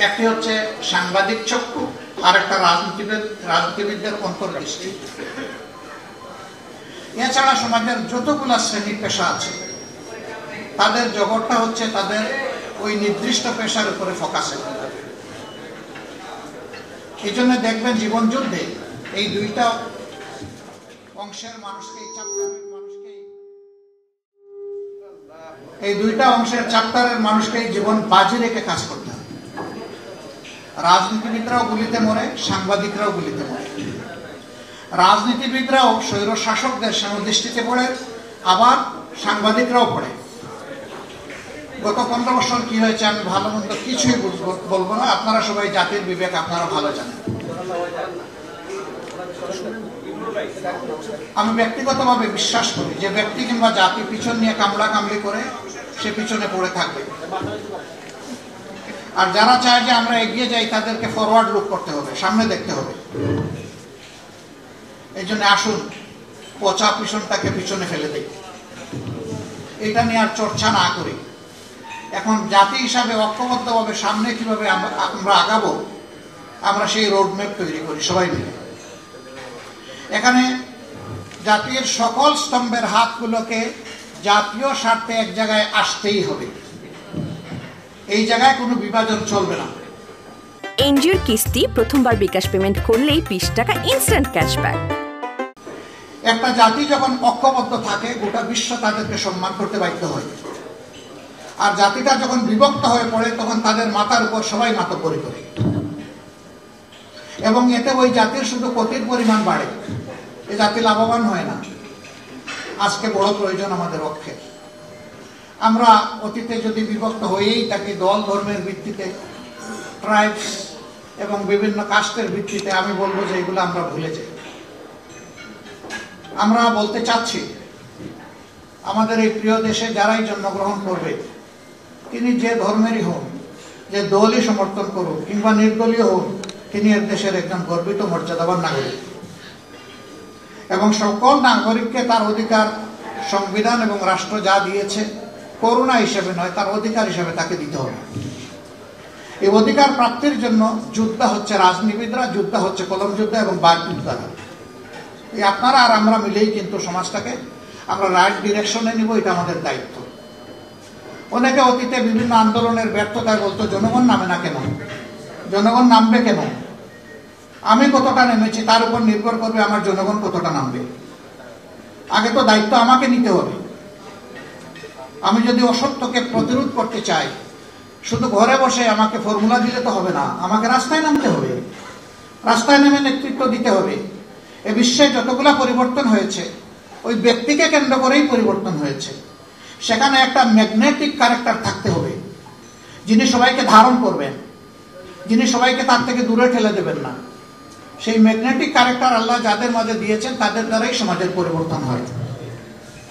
একটি হচ্ছে সাংবাদিক চক্ষু, আর একটা রাজনীতিবিদদের অন্তর্দৃষ্টি। এছাড়া সমাজের যতগুলা শ্রেণী পেশা আছে তাদের জগৎটা হচ্ছে তাদের ওই নির্দিষ্ট পেশার উপরে ফোকাস। এই জন্য দেখবেন জীবন যুদ্ধে এই দুইটা অংশের মানুষকে চ্যাপ্টারের মানুষকে জীবন বাজি রেখে কাজ করতে হবে। রাজনীতিবিদরাও গুলিতে মরে, সাংবাদিকরাও গুলিতে মরে। রাজনীতিবিদরাও স্বৈর শাসকদের সমদৃষ্টিতে পড়ে, আবার সাংবাদিকরাও পড়ে। গত 15 বছর কি হয়েছে আমি ভালো মন্দ কিছুই বলবো না, আপনারা সবাই জাতির বিবেক আপনারা ভালো জানেন। আমি ব্যক্তিগতভাবে বিশ্বাস করি যে ব্যক্তি কিংবা জাতি পিছন নিয়ে কামড়া কামড়ি করে সে পিছনে পড়ে থাকবে, আর যারা চায় যে আমরা এগিয়ে যাই তাদেরকে ফরওয়ার্ড লুক করতে হবে, সামনে দেখতে হবে। এই জন্য আসুন পচা পিছনটাকে পিছনে ফেলে দিই, এটা নিয়ে আর চর্চা না করি। এখন জাতি হিসাবে ঐক্যবদ্ধভাবে সামনে কিভাবে আমরা আগাবো, আমরা সেই রোডম্যাপ তৈরি করি সবাই মিলে। এখানে জাতির সকল স্তম্ভের হাতগুলোকে জাতীয় স্বার্থে এক জায়গায় আসতেই হবে, এই জায়গায় কোনো বিভাজন চলবে না। এনজিওর কিস্তি প্রথমবার বিকাশ পেমেন্ট করলেই 20 টাকা ইনস্ট্যান্ট ক্যাশব্যাক। একটা জাতি যখন ঐক্যবদ্ধ থাকে গোটা বিশ্ব তাদেরকে সম্মান করতে বাধ্য হয়, আর জাতিটা যখন বিভক্ত হয়ে পড়ে তখন তাদের মাথার উপর সবাই মাতব্বরি করে, এবং এতে ওই জাতির শুধু ক্ষতির পরিমাণ বাড়ে, এই জাতি লাভবান হয় না। আজকে বড় প্রয়োজন আমাদের পক্ষে। আমরা অতীতে যদি বিভক্ত হয়েই থাকি দল ধর্মের ভিত্তিতে, ট্রাইবস এবং বিভিন্ন কাস্টের ভিত্তিতে, আমি বলবো যে এগুলো আমরা ভুলে যাই। আমরা বলতে চাচ্ছি আমাদের এই প্রিয় দেশে যারাই জন্মগ্রহণ করবে তিনি যে ধর্মেরই হন, যে দলই সমর্থন করুন কিংবা নির্দলীয় হন, তিনি এর দেশের একজন গর্বিত মর্যাদাবান নাগরিক, এবং সকল নাগরিককে তার অধিকার সংবিধান এবং রাষ্ট্র যা দিয়েছে করুণা হিসেবে নয়, তার অধিকার হিসেবে তাকে দিতে হবে। এই অধিকার প্রাপ্তির জন্য যুদ্ধ হচ্ছে রাজনীতিবিদরা, যুদ্ধ হচ্ছে কলম যুদ্ধ এবং বাক যুদ্ধরা। এই আপনারা আর আমরা মিলেই কিন্তু সমাজটাকে আমরা রাইট ডিরেকশনে নিব, এটা আমাদের দায়িত্ব। অনেকে অতীতে বিভিন্ন আন্দোলনের ব্যর্থতায় বলতো জনগণ নামে না কেন, জনগণ নামবে কেন? আমি কতটা নেমেছি তার উপর নির্ভর করবে আমার জনগণ কতটা নামবে। আগে তো দায়িত্ব আমাকে নিতে হবে। আমি যদি অসত্যকে প্রতিরোধ করতে চাই শুধু ঘরে বসে আমাকে ফর্মুলা দিলে তো হবে না, আমাকে রাস্তায় নামতে হবে, রাস্তায় নেমে নেতৃত্ব দিতে হবে। এ বিশ্বে যতগুলা পরিবর্তন হয়েছে ওই ব্যক্তিকে কেন্দ্র করেই পরিবর্তন হয়েছে। সেখানে একটা ম্যাগনেটিক ক্যারেক্টার থাকতে হবে, যিনি সবাইকে ধারণ করবেন, যিনি সবাইকে তার থেকে দূরে ঠেলে দেবেন না। সেই ম্যাগনেটিক ক্যারেক্টার আল্লাহ যাদের মাঝে দিয়েছেন তাদের দ্বারাই সমাজের পরিবর্তন হয়।